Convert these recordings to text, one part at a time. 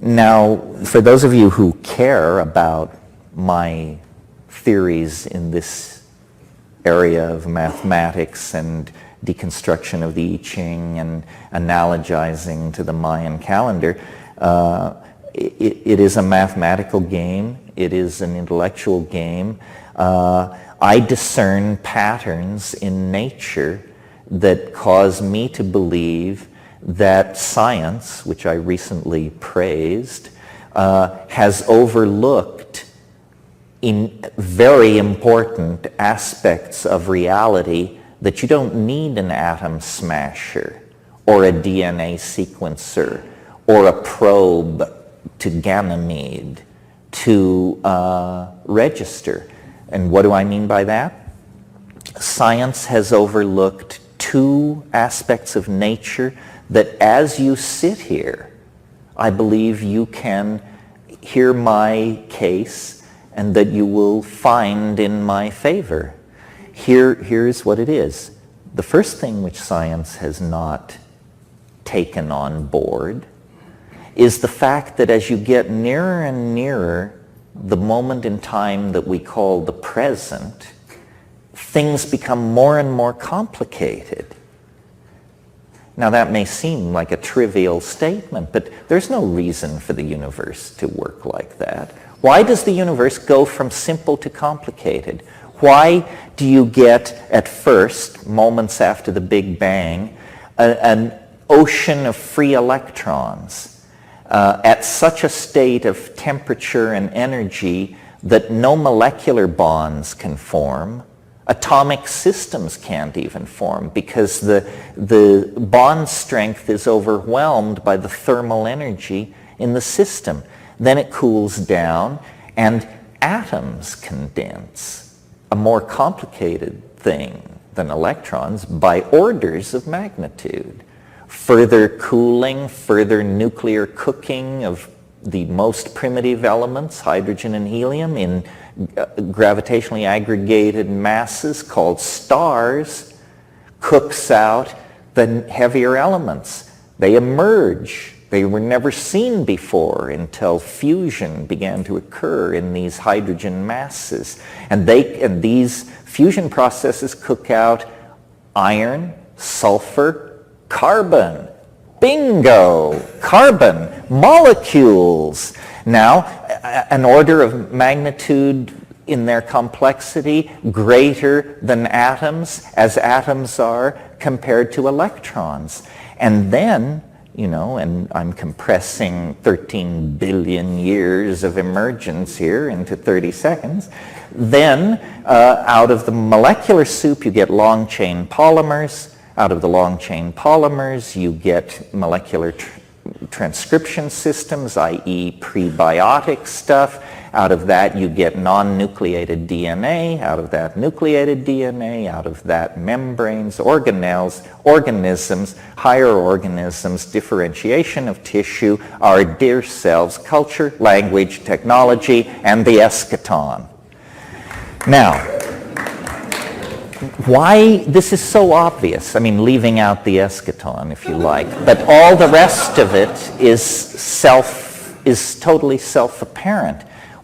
Now, for those of you who care about my theories in this area of mathematics and deconstruction of the I Ching and analogizing to the Mayan calendar, it is a mathematical game. It is an intellectual game. I discern patterns in nature that cause me to believe that science, which I recently praised, has overlooked in very important aspects of reality that you don't need an atom smasher or a DNA sequencer or a probe to Ganymede to register. And what do I mean by that? Science has overlooked two aspects of nature that as you sit here, I believe you can hear my case and that you will find in my favor. Here's what it is. The first thing which science has not taken on board is the fact that as you get nearer and nearer the moment in time that we call the present, things become more and more complicated. Now that may seem like a trivial statement, but there's no reason for the universe to work like that. Why does the universe go from simple to complicated? Why do you get, at first, moments after the Big Bang, an ocean of free electrons at such a state of temperature and energy that no molecular bonds can form? Atomic systems can't even form because the bond strength is overwhelmed by the thermal energy in the system. Then it cools down and atoms condense, a more complicated thing than electrons by orders of magnitude. Further cooling, further nuclear cooking of the most primitive elements, hydrogen and helium, in gravitationally aggregated masses called stars, cooks out the heavier elements. They emerge. They were never seen before until fusion began to occur in these hydrogen masses. And these fusion processes cook out iron, sulfur, carbon. Bingo! Carbon, molecules. Now, an order of magnitude in their complexity greater than atoms, as atoms are compared to electrons. And then, and I'm compressing 13 billion years of emergence here into 30 seconds, then out of the molecular soup you get long-chain polymers. Out of the long-chain polymers, you get molecular transcription systems, i.e. prebiotic stuff. Out of that, you get non-nucleated DNA. Out of that, nucleated DNA. Out of that, membranes, organelles, organisms, higher organisms, differentiation of tissue, our dear selves, culture, language, technology, and the eschaton. Now, why this is so obvious, I mean, leaving out the eschaton if you like, but all the rest of it is totally self-apparent.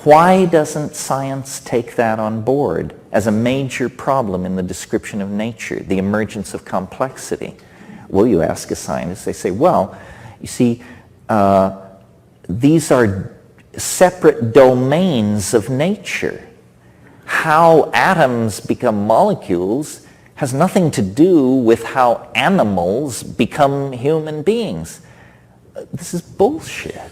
Why doesn't science take that on board as a major problem in the description of nature, the emergence of complexity? Well, you ask a scientist, they say, well, you see, these are separate domains of nature. How atoms become molecules has nothing to do with how animals become human beings. This is bullshit.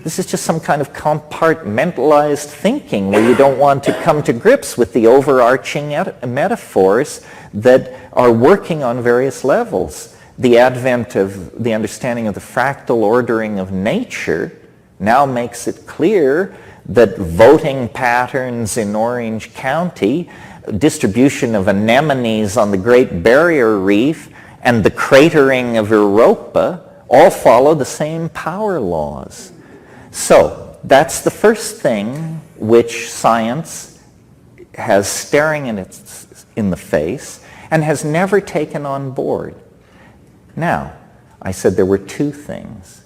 This is just some kind of compartmentalized thinking where you don't want to come to grips with the overarching metaphors that are working on various levels. The advent of the understanding of the fractal ordering of nature now makes it clear that voting patterns in Orange County, distribution of anemones on the Great Barrier Reef, and the cratering of Europa all follow the same power laws. So that's the first thing which science has staring in the face and has never taken on board. Now, I said there were two things.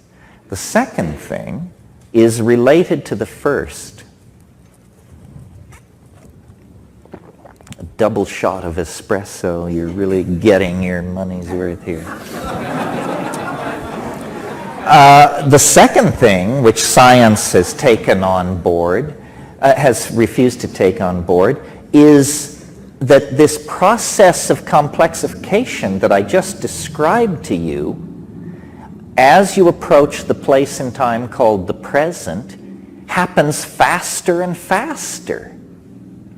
The second thing is related to the first. A double shot of espresso, you're really getting your money's worth here. The second thing which science has taken on board, has refused to take on board, is that this process of complexification that I just described to you, as you approach the place in time called the present, happens faster and faster.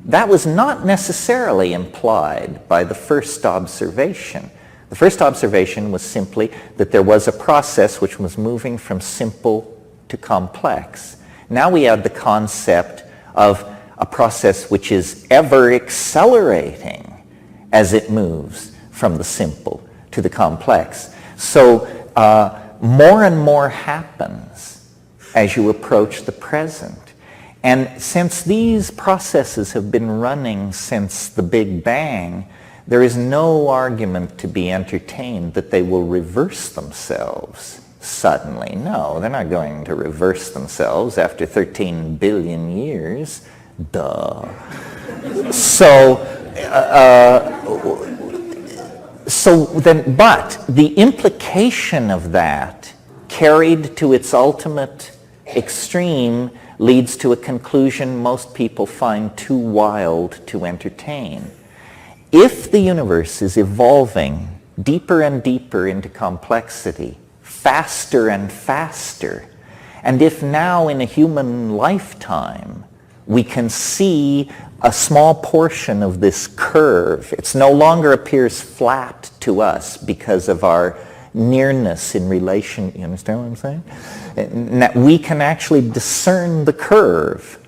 That was not necessarily implied by the first observation. The first observation was simply that there was a process which was moving from simple to complex. Now we add the concept of a process which is ever accelerating as it moves from the simple to the complex. So more and more happens as you approach the present. And since these processes have been running since the Big Bang, there is no argument to be entertained that they will reverse themselves suddenly. No, they're not going to reverse themselves after 13 billion years. Duh. But the implication of that, carried to its ultimate extreme, leads to a conclusion most people find too wild to entertain. If the universe is evolving deeper and deeper into complexity, faster and faster, and if now in a human lifetime we can see a small portion of this curve, it no longer appears flat to us because of our nearness in relation, you understand what I'm saying? We can actually discern the curve.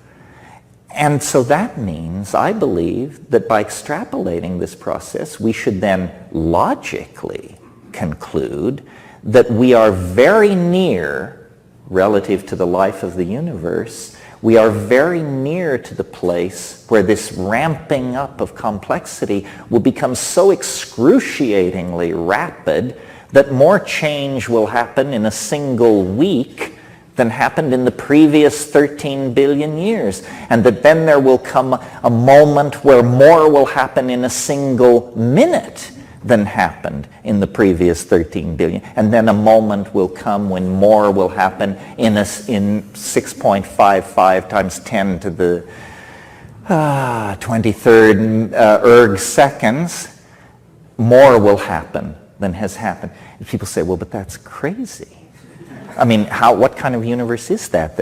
And so that means, I believe, that by extrapolating this process, we should then logically conclude that we are very near, relative to the life of the universe, we are very near to the place where this ramping up of complexity will become so excruciatingly rapid that more change will happen in a single week than happened in the previous 13 billion years. And that then there will come a moment where more will happen in a single minute than happened in the previous 13 billion. And then a moment will come when more will happen in 6.55 times 10 to the 23rd erg seconds. More will happen than has happened. And people say, well, but that's crazy. I mean, what kind of universe is that?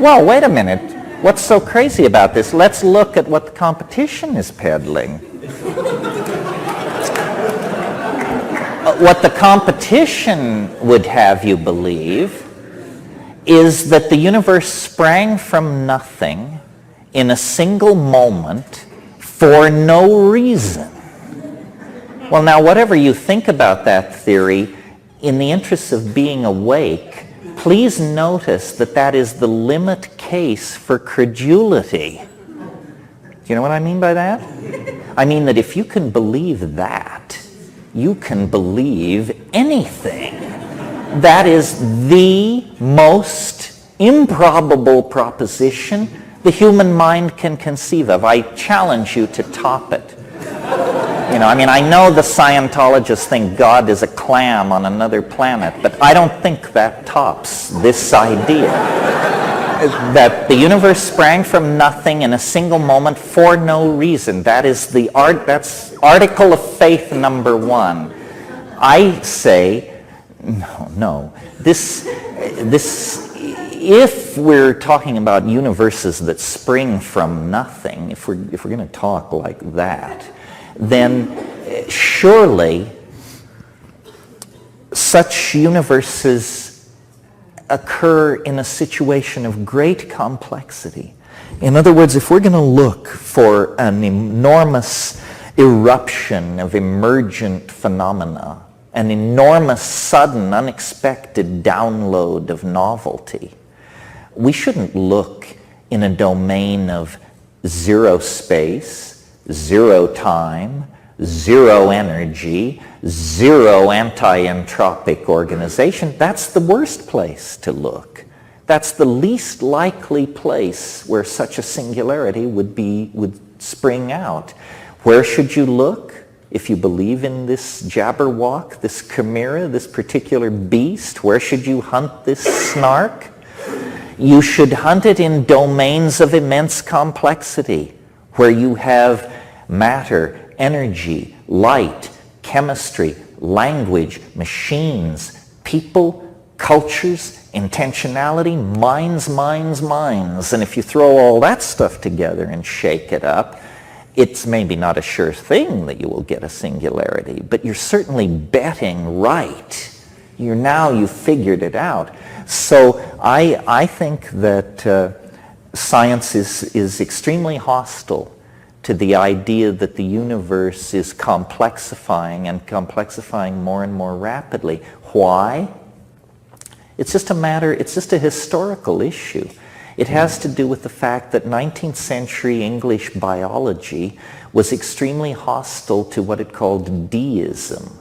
Well, wait a minute. What's so crazy about this? Let's look at what the competition is peddling. What the competition would have you believe is that the universe sprang from nothing in a single moment for no reason. Well, now, whatever you think about that theory, in the interest of being awake, please notice that that is the limit case for credulity. Do you know what I mean by that? I mean that if you can believe that, you can believe anything. That is the most improbable proposition the human mind can conceive of. I challenge you to top it. You know, I mean, I know the Scientologists think God is a clam on another planet, but I don't think that tops this idea. That the universe sprang from nothing in a single moment for no reason. That is that's article of faith number one. I say, no. If we're talking about universes that spring from nothing, if we're going to talk like that, then surely such universes occur in a situation of great complexity. In other words, if we're going to look for an enormous eruption of emergent phenomena, an enormous, sudden, unexpected download of novelty, we shouldn't look in a domain of zero space, zero time, zero energy, zero anti-entropic organization, that's the worst place to look. That's the least likely place where such a singularity would spring out. Where should you look if you believe in this Jabberwock, this chimera, this particular beast? Where should you hunt this snark? You should hunt it in domains of immense complexity, where you have matter, energy, light, chemistry, language, machines, people, cultures, intentionality, minds. And if you throw all that stuff together and shake it up, it's maybe not a sure thing that you will get a singularity, but you're certainly betting right. You've figured it out. So I think that science is extremely hostile to the idea that the universe is complexifying and complexifying more and more rapidly. Why? It's just a historical issue. It has to do with the fact that 19th century English biology was extremely hostile to what it called deism.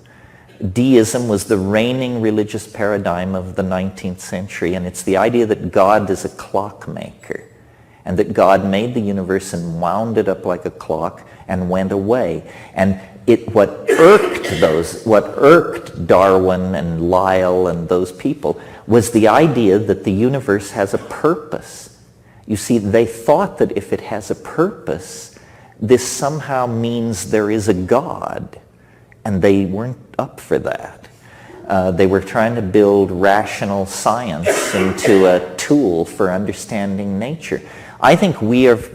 Deism was the reigning religious paradigm of the 19th century, and it's the idea that God is a clockmaker, and that God made the universe and wound it up like a clock and went away. And what irked Darwin and Lyell and those people was the idea that the universe has a purpose. You see, they thought that if it has a purpose, this somehow means there is a God, and they weren't up for that. They were trying to build rational science into a tool for understanding nature. I think we have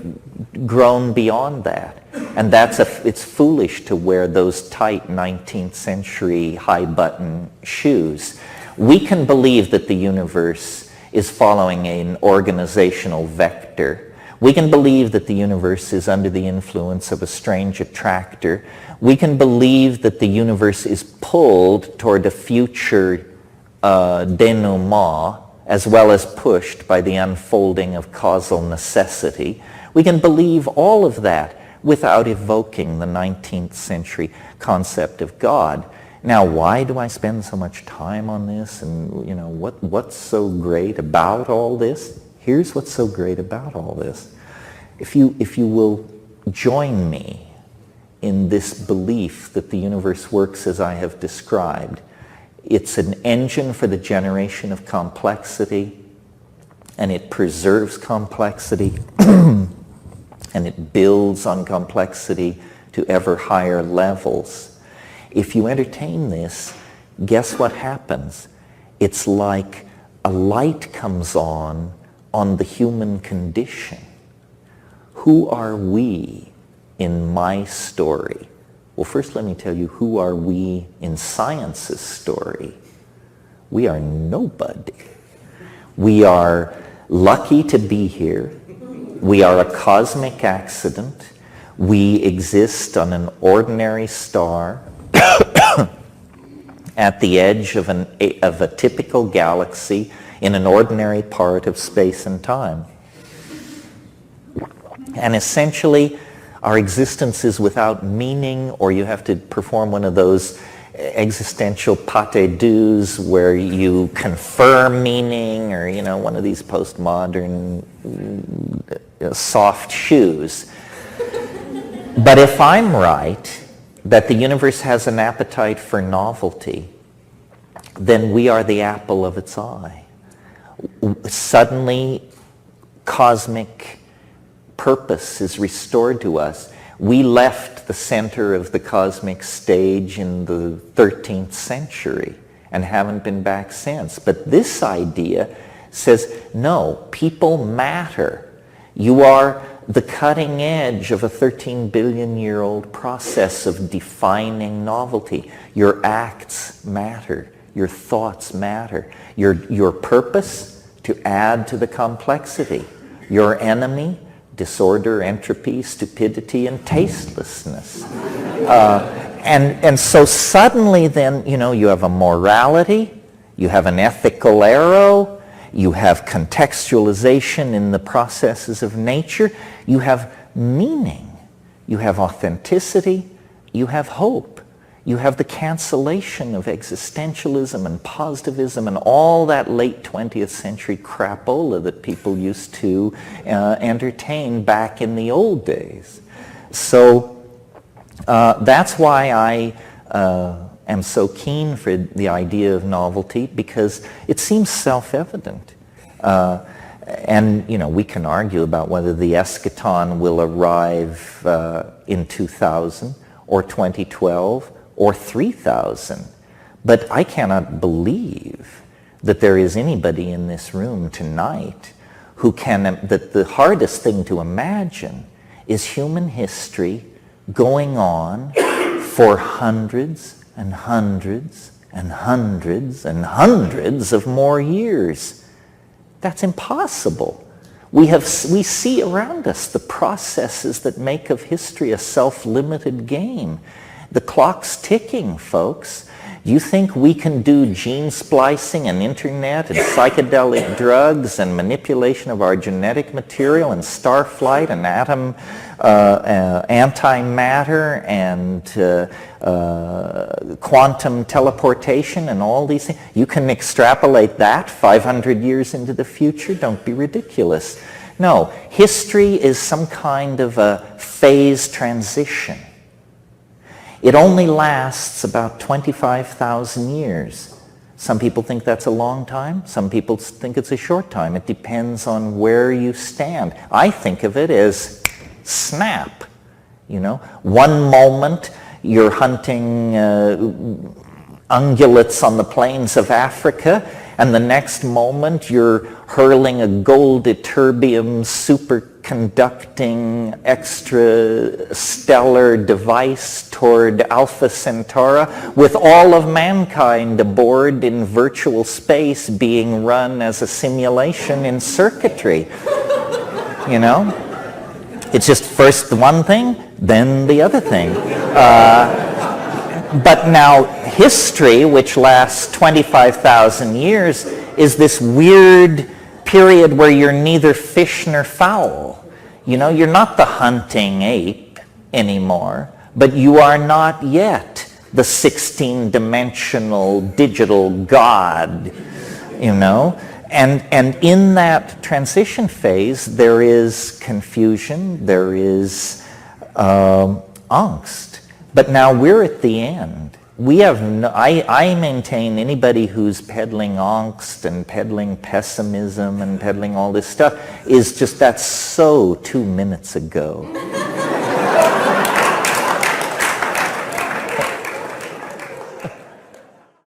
grown beyond that, and it's foolish to wear those tight 19th century high-button shoes. We can believe that the universe is following an organizational vector. We can believe that the universe is under the influence of a strange attractor. We can believe that the universe is pulled toward a future denouement, as well as pushed by the unfolding of causal necessity. We can believe all of that without evoking the 19th century concept of God. Now, why do I spend so much time on this? And what's so great about all this? Here's what's so great about all this. If you will join me in this belief that the universe works as I have described, it's an engine for the generation of complexity, and it preserves complexity, and it builds on complexity to ever higher levels. If you entertain this, guess what happens? It's like a light comes on the human condition. Who are we in my story? Well, first let me tell you, who are we in science's story? We are nobody. We are lucky to be here. We are a cosmic accident. We exist on an ordinary star at the edge of a typical galaxy in an ordinary part of space and time. And essentially, our existence is without meaning, or you have to perform one of those existential pâté douxes where you confer meaning, or one of these postmodern soft shoes. But if I'm right, that the universe has an appetite for novelty, then we are the apple of its eye. Suddenly, cosmic purpose is restored to us. We left the center of the cosmic stage in the 13th century and haven't been back since. But this idea says, no, people matter. You are the cutting edge of a 13 billion year old process of defining novelty. Your acts matter. Your thoughts matter. Your purpose, to add to the complexity. Your enemy, disorder, entropy, stupidity, and tastelessness. And so suddenly then, you have a morality, you have an ethical arrow, you have contextualization in the processes of nature, you have meaning, you have authenticity, you have hope. You have the cancellation of existentialism and positivism and all that late 20th century crapola that people used to entertain back in the old days. So that's why I am so keen for the idea of novelty, because it seems self-evident. And we can argue about whether the eschaton will arrive in 2000 or 2012 or 3000. But I cannot believe that there is anybody in this room tonight who that the hardest thing to imagine is human history going on for hundreds and hundreds and hundreds and hundreds of more years. That's impossible. We see around us the processes that make of history a self-limited game. The clock's ticking, folks. Do you think we can do gene splicing and internet and psychedelic drugs and manipulation of our genetic material and star flight and atom antimatter and quantum teleportation and all these things? You can extrapolate that 500 years into the future? Don't be ridiculous. No, history is some kind of a phase transition. It only lasts about 25,000 years. Some people think that's a long time. Some people think it's a short time. It depends on where you stand. I think of it as snap. One moment you're hunting ungulates on the plains of Africa, and the next moment you're hurling a gold ytterbium superconducting extrastellar device toward Alpha Centauri with all of mankind aboard in virtual space being run as a simulation in circuitry. It's just first one thing, then the other thing. But now history, which lasts 25,000 years, is this weird period where you're neither fish nor fowl. You're not the hunting ape anymore, but you are not yet the 16-dimensional digital god, And in that transition phase, there is confusion, there is angst. But now we're at the end. We have I maintain anybody who's peddling angst and peddling pessimism and peddling all this stuff is just, that's so 2 minutes ago.